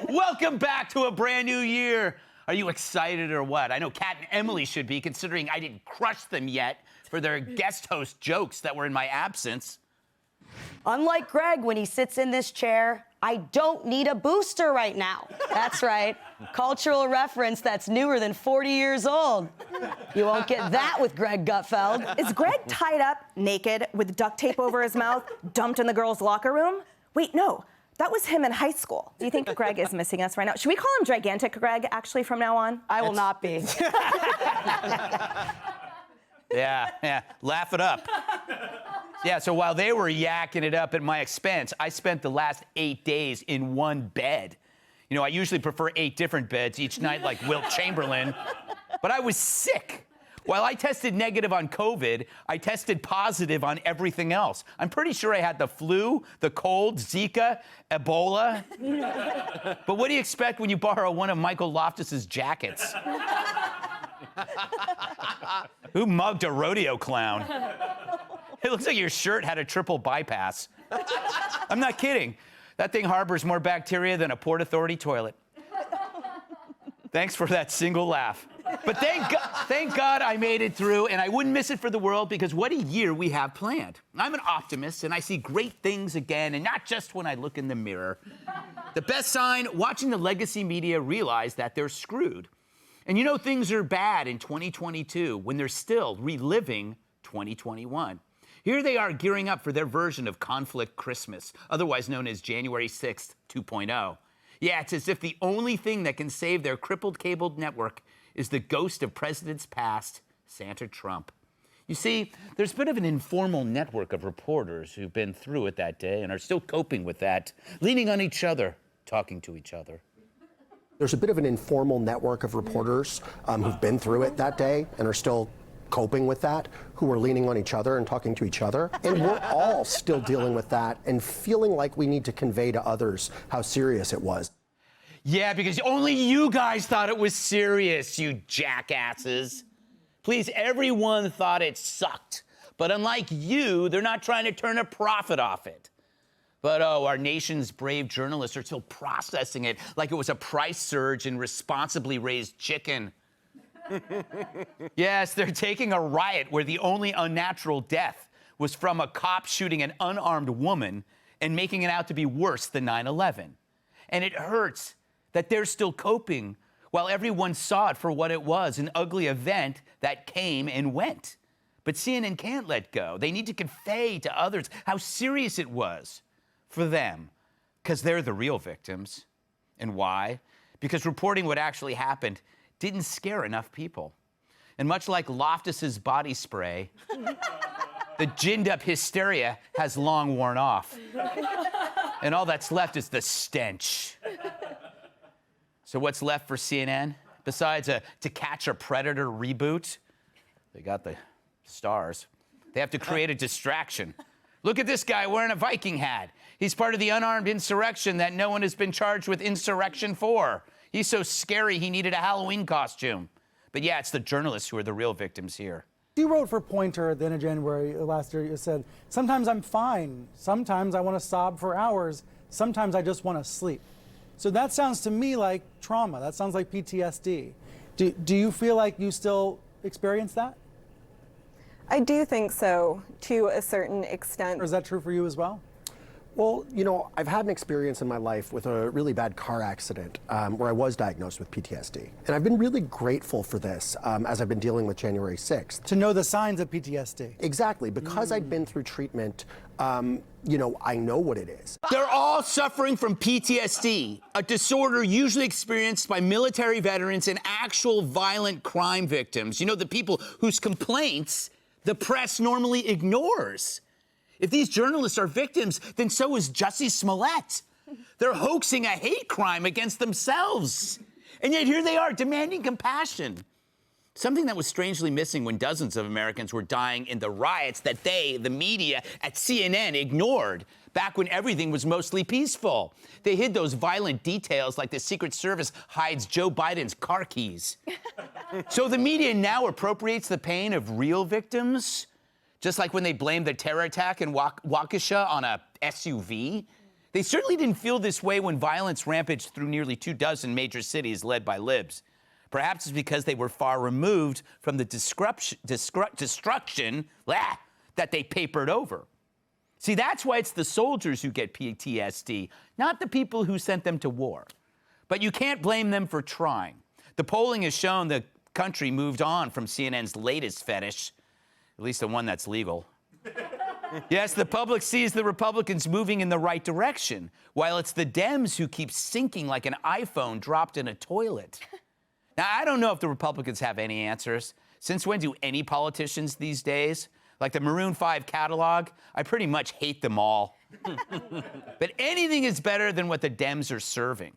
Welcome back to a brand new year. Are you excited or what? I know Kat and Emily should be, considering I didn't crush them yet for their guest host jokes that were in my absence. Unlike Greg, when he sits in this chair, I don't need a booster right now. That's right. Cultural reference that's newer than 40 years old. You won't get that with Greg Gutfeld. Is Greg tied up, naked, with duct tape over his mouth, dumped in the girls' locker room? Wait, no. That was him in high school. Do you think Greg is missing us right now? Should we call him Gigantic Greg, actually, from now on? I will not be. Yeah, laugh it up. Yeah, so while they were yakking it up at my expense, I spent the last 8 days in one bed. You know, I usually prefer 8 different beds each night like Wilt Chamberlain, but I was sick. While I tested negative on COVID, I tested positive on everything else. I'm pretty sure I had the flu, the cold, Zika, Ebola. But what do you expect when you borrow one of Michael Loftus's jackets? Who mugged a rodeo clown? It looks like your shirt had a triple bypass. I'm not kidding. That thing harbors more bacteria than a Port Authority toilet. Thanks for that single laugh. But thank God I made it through, and I wouldn't miss it for the world, because what a year we have planned. I'm an optimist, and I see great things again, and not just when I look in the mirror. The best sign, watching the legacy media realize that they're screwed. And you know things are bad in 2022 when they're still reliving 2021. Here they are gearing up for their version of Conflict Christmas, otherwise known as January 6th 2.0. Yeah, it's as if the only thing that can save their crippled cable network is the ghost of presidents past, Santa Trump. You see, there's a bit of an informal network of reporters who've been through it that day and are still coping with that, leaning on each other, talking to each other. There's a bit of an informal network of reporters who've been through it that day and are still coping with that, who are leaning on each other and talking to each other. And we're all still dealing with that and feeling like we need to convey to others how serious it was. Yeah, because only you guys thought it was serious, you jackasses. Please, everyone thought it sucked. But unlike you, they're not trying to turn a profit off it. But oh, our nation's brave journalists are still processing it like it was a price surge in responsibly raised chicken. Yes, they're taking a riot where the only unnatural death was from a cop shooting an unarmed woman and making it out to be worse than 9/11. And it hurts that they're still coping while everyone saw it for what it was, an ugly event that came and went. But CNN can't let go. They need to convey to others how serious it was for them, because they're the real victims. And why? Because reporting what actually happened didn't scare enough people. And much like Loftus's body spray, the ginned-up hysteria has long worn off. And all that's left is the stench. So what's left for CNN? Besides a To Catch a Predator reboot? They got the stars. They have to create a distraction. Look at this guy wearing a Viking hat. He's part of the unarmed insurrection that no one has been charged with insurrection for. He's so scary he needed a Halloween costume. But yeah, it's the journalists who are the real victims here. You wrote for Pointer at the end of January last year. You said, sometimes I'm fine. Sometimes I want to sob for hours. Sometimes I just want to sleep. So that sounds to me like trauma. That sounds like PTSD. Do you feel like you still experience that? I do think so, to a certain extent. Or is that true for you as well? Well, you know, I've had an experience in my life with a really bad car accident where I was diagnosed with PTSD. And I've been really grateful for this as I've been dealing with January 6th. To know the signs of PTSD. Exactly. Because I'd been through treatment, you know, I know what it is. They're all suffering from PTSD, a disorder usually experienced by military veterans and actual violent crime victims. You know, the people whose complaints the press normally ignores. If these journalists are victims, then so is Jussie Smollett. They're hoaxing a hate crime against themselves. And yet here they are demanding compassion. Something that was strangely missing when dozens of Americans were dying in the riots that they, the media at CNN, ignored back when everything was mostly peaceful. They hid those violent details like the Secret Service hides Joe Biden's car keys. So the media now appropriates the pain of real victims, just like when they blamed the terror attack in Waukesha on a SUV. They certainly didn't feel this way when violence rampaged through nearly 24 major cities led by libs. Perhaps it's because they were far removed from the destruction that they papered over. See, that's why it's the soldiers who get PTSD, not the people who sent them to war. But you can't blame them for trying. The polling has shown the country moved on from CNN's latest fetish, at least the one that's legal. Yes, the public sees the Republicans moving in the right direction, while it's the Dems who keep sinking like an iPhone dropped in a toilet. Now, I don't know if the Republicans have any answers. Since when do any politicians these days? Like the Maroon 5 catalog, I pretty much hate them all. But anything is better than what the Dems are serving.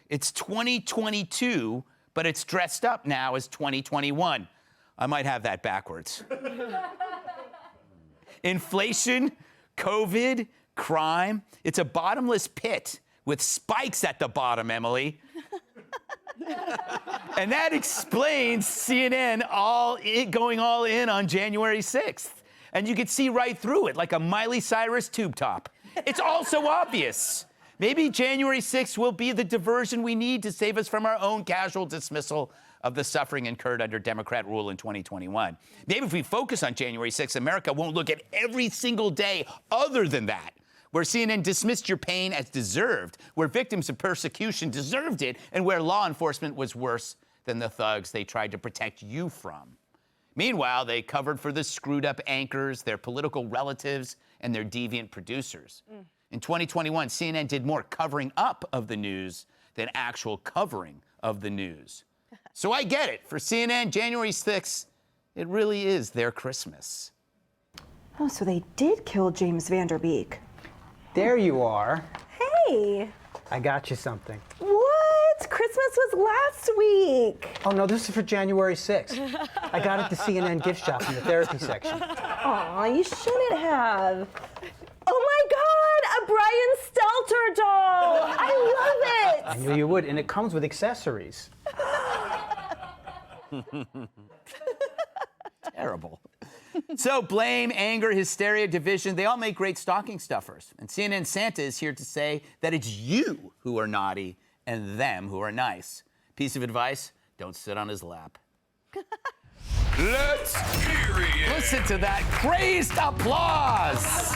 It's 2022, but it's dressed up now as 2021. I might have that backwards. Inflation, COVID, crime, it's a bottomless pit with spikes at the bottom, Emily. And that explains CNN going all in on January 6th. And you could see right through it, like a Miley Cyrus tube top. It's all so obvious. Maybe January 6th will be the diversion we need to save us from our own casual dismissal of the suffering incurred under Democrat rule in 2021. Maybe if we focus on January 6th, America won't look at every single day other than that, where CNN dismissed your pain as deserved, where victims of persecution deserved it, and where law enforcement was worse than the thugs they tried to protect you from. Meanwhile, they covered for the screwed-up anchors, their political relatives, and their deviant producers. In 2021, CNN did more covering up of the news than actual covering of the news. So I get it. For CNN, January 6th, it really is their Christmas. Oh, so they did kill James Van Der Beek. There you are. Hey! I got you something. What? Christmas was last week. Oh, no, this is for January 6th. I got it at the CNN gift shop in the therapy section. Aw, you shouldn't have. Oh my God, a Brian Stelter doll! I love it! I knew you would, and it comes with accessories. Terrible. So blame, anger, hysteria, division, they all make great stocking stuffers. And CNN Santa is here to say that it's you who are naughty and them who are nice. Piece of advice, don't sit on his lap. Let's hear it. Listen to that crazed applause.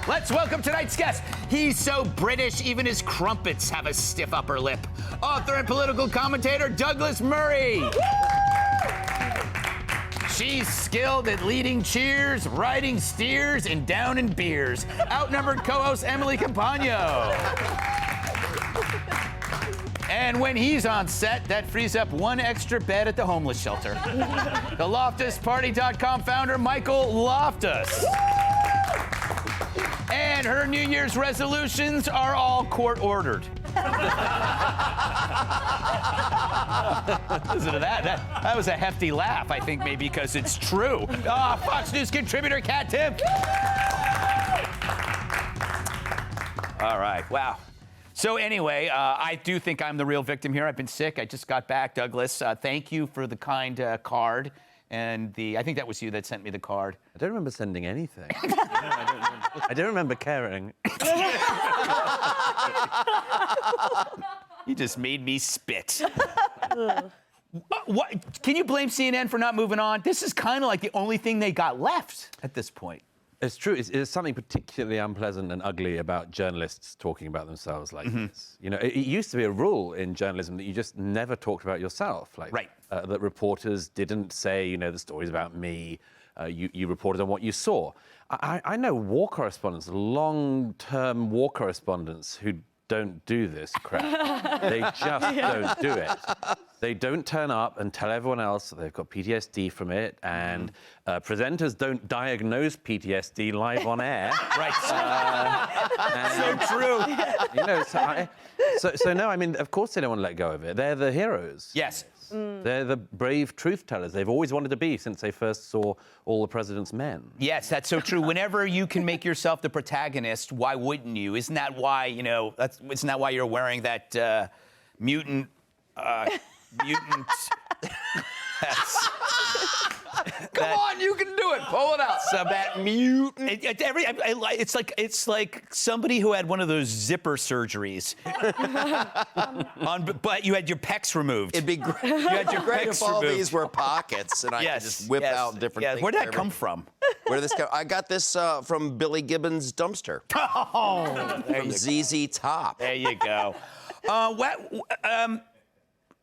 Let's welcome tonight's guest. He's so British, even his crumpets have a stiff upper lip. Author and political commentator Douglas Murray. She's skilled at leading cheers, riding steers, and downing beers. Outnumbered co-host Emily Campagno. And when he's on set, that frees up one extra bed at the homeless shelter. The LoftusParty.com founder, Michael Loftus. And her New Year's resolutions are all court-ordered. Listen to that. That was a hefty laugh, I think maybe because it's true. Fox News contributor Kat Timm. All right, wow. So anyway, I do think I'm the real victim here. I've been sick. I just got back. Douglas, thank you for the kind card. And I think that was you that sent me the card. I don't remember sending anything. No, I don't remember caring. You just made me spit. What? Can you blame CNN for not moving on? This is kind of like the only thing they got left at this point. It's true. It's something particularly unpleasant and ugly about journalists talking about themselves like this. You know, it used to be a rule in journalism that you just never talked about yourself. Like, right. That reporters didn't say, you know, the story's about me. You reported on what you saw. I know war correspondents, long-term war correspondents who don't do this crap. They just don't do it. They don't turn up and tell everyone else that they've got PTSD from it, and presenters don't diagnose PTSD live on air. Right. So true. You know, so no, I mean, of course they don't want to let go of it. They're the heroes. Yes. They're the brave truth tellers they've always wanted to be since they first saw All the President's Men. Yes, that's so true. Whenever you can make yourself the protagonist, why wouldn't you? Isn't that why, you know, isn't that why you're wearing that mutant... Come on, you can do it. Pull it out. So that mutant. It's like somebody who had one of those zipper surgeries, but you had your pecs removed. It'd be great. You had your Great pecs if all removed. these were pockets and I could just whip out different things. Where did that come from? Where did this come? I got this from Billy Gibbons' dumpster. Oh, from ZZ Top. There you go.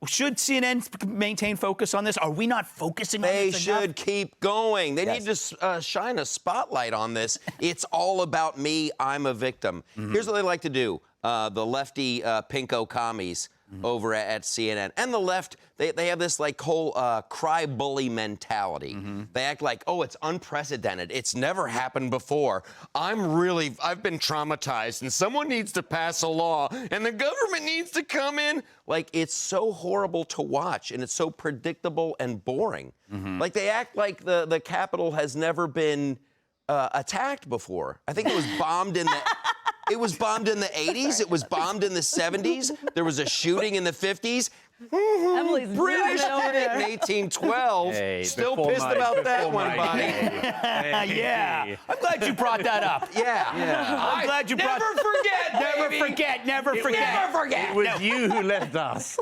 Should CNN maintain focus on this? Are we not focusing on They this should enough? keep going. They need to shine a spotlight on this. It's all about me. I'm a victim. Here's what they like to do. The lefty pinko commies over at CNN. And the left, they have this like whole cry bully mentality. They act like, oh, it's unprecedented. It's never happened before. I've been traumatized and someone needs to pass a law and the government needs to come in. Like, it's so horrible to watch and it's so predictable and boring. Like, they act like the Capitol has never been attacked before. I think it was bombed in the... It was bombed in the 80s. It was bombed in the 70s. There was a shooting in the 50s. Emily's British losing over did it in there. 1812. Hey, Still before pissed my- about that before one, my buddy. Yeah. I'm glad you brought that up. Yeah. I'm glad you brought... Never forget, Never baby. forget, never forget. Never forget. It was you who left us.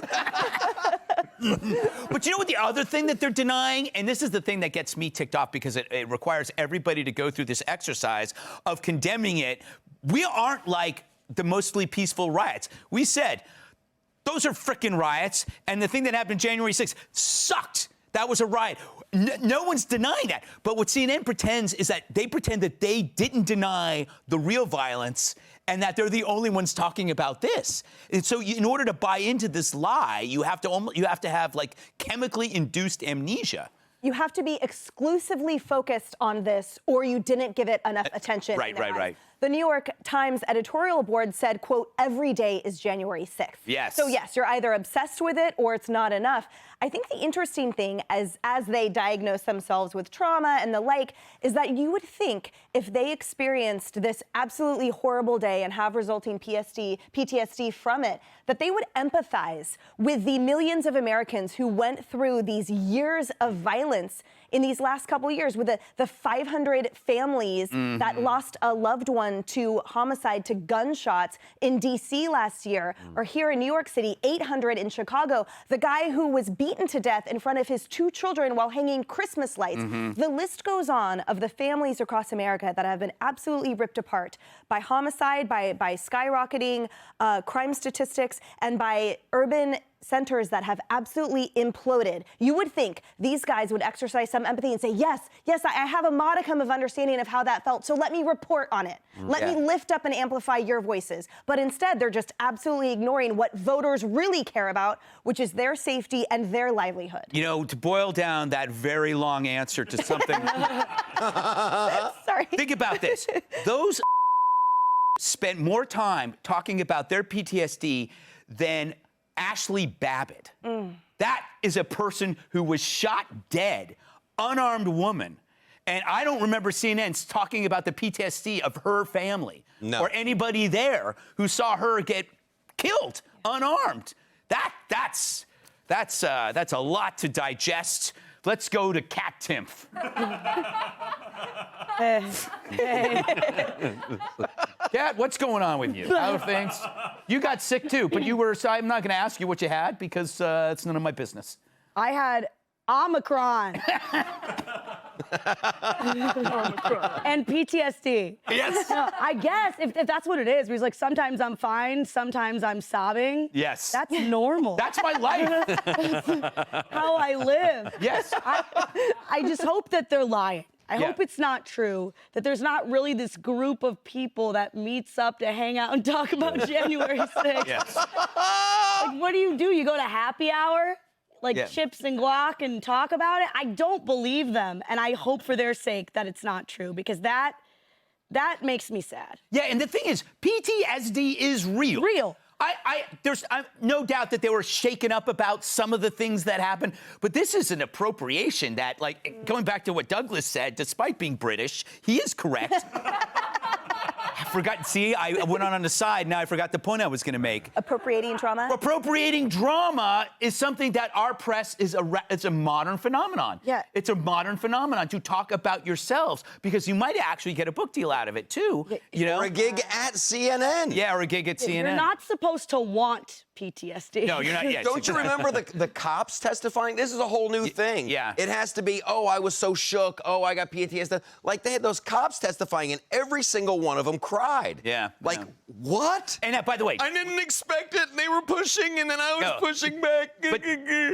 But you know what the other thing that they're denying? And this is the thing that gets me ticked off because it requires everybody to go through this exercise of condemning it. We aren't like the mostly peaceful riots. We said, those are frickin' riots, and the thing that happened January 6th sucked. That was a riot. No one's denying that. But what CNN pretends is that they pretend that they didn't deny the real violence and that they're the only ones talking about this. And so in order to buy into this lie, you have to have like chemically induced amnesia. You have to be exclusively focused on this or you didn't give it enough attention. Right. The New York Times editorial board said, quote, every day is January 6th. Yes. So yes, you're either obsessed with it or it's not enough. I think the interesting thing as they diagnose themselves with trauma and the like is that you would think if they experienced this absolutely horrible day and have resulting PTSD from it, that they would empathize with the millions of Americans who went through these years of violence in these last couple of years with the 500 families that lost a loved one to homicide, to gunshots in D.C. last year, or here in New York City, 800 in Chicago, the guy who was beaten to death in front of his 2 children while hanging Christmas lights. The list goes on of the families across America that have been absolutely ripped apart by homicide, by skyrocketing crime statistics, and by urban centers that have absolutely imploded. You would think these guys would exercise some empathy and say, yes, I have a modicum of understanding of how that felt, so let me report on it. Let me lift up and amplify your voices. But instead, they're just absolutely ignoring what voters really care about, which is their safety and their livelihood. You know, to boil down that very long answer to something... Sorry. Think about this. Those spent more time talking about their PTSD than Ashley Babbitt. That is a person who was shot dead, unarmed woman. And I don't remember CNN talking about the PTSD of her family or anybody there who saw her get killed unarmed. That's a lot to digest. Let's go to Cat Timph. Cat, what's going on with you? How are things? You got sick too, but you were. So I'm not going to ask you what you had because it's none of my business. I had Omicron. And PTSD. Yes. No, I guess if that's what it is, because like sometimes I'm fine, sometimes I'm sobbing. Yes. That's normal. That's my life. how I live. Yes. I just hope that they're lying. I hope it's not true, that there's not really this group of people that meets up to hang out and talk about January 6th. Yes. Like, what do? You go to happy hour? Like chips and guac and talk about it? I don't believe them, and I hope for their sake that it's not true, because that makes me sad. Yeah, and the thing is, PTSD is real. Real. There's no doubt that they were shaken up about some of the things that happened, but this is an appropriation that, like, going back to what Douglas said, despite being British, he is correct. I forgot. See, I went on the side. Now I forgot the point I was going to make. Appropriating trauma? Appropriating drama is something that our press it's a modern phenomenon. Yeah. It's a modern phenomenon to talk about yourselves because you might actually get a book deal out of it too. You know, Or a gig at CNN. yeah, or a gig at CNN. You're not supposed to want PTSD. No, you're not yet. Don't you remember the cops testifying? This is a whole new thing. yeah. It has to be, oh, I was so shook. Oh, I got PTSD. Like, they had those cops testifying, and every single one of them cried. Yeah, Like, yeah. what? And by the way, I didn't expect it, and they were pushing, and then I was No. pushing back.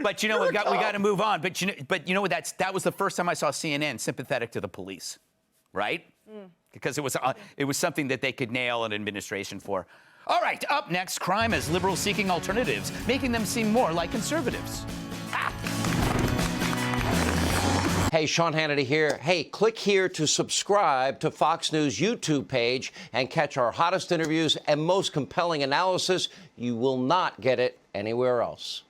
but you know, we got to move on. But you know what? That was the first time I saw CNN sympathetic to the police, right? Because it was something that they could nail an administration for. All right, up next, crime as liberals seeking alternatives, making them seem more like conservatives. Hey, Sean Hannity here. Hey, click here to subscribe to Fox News YouTube page and catch our hottest interviews and most compelling analysis. You will not get it anywhere else.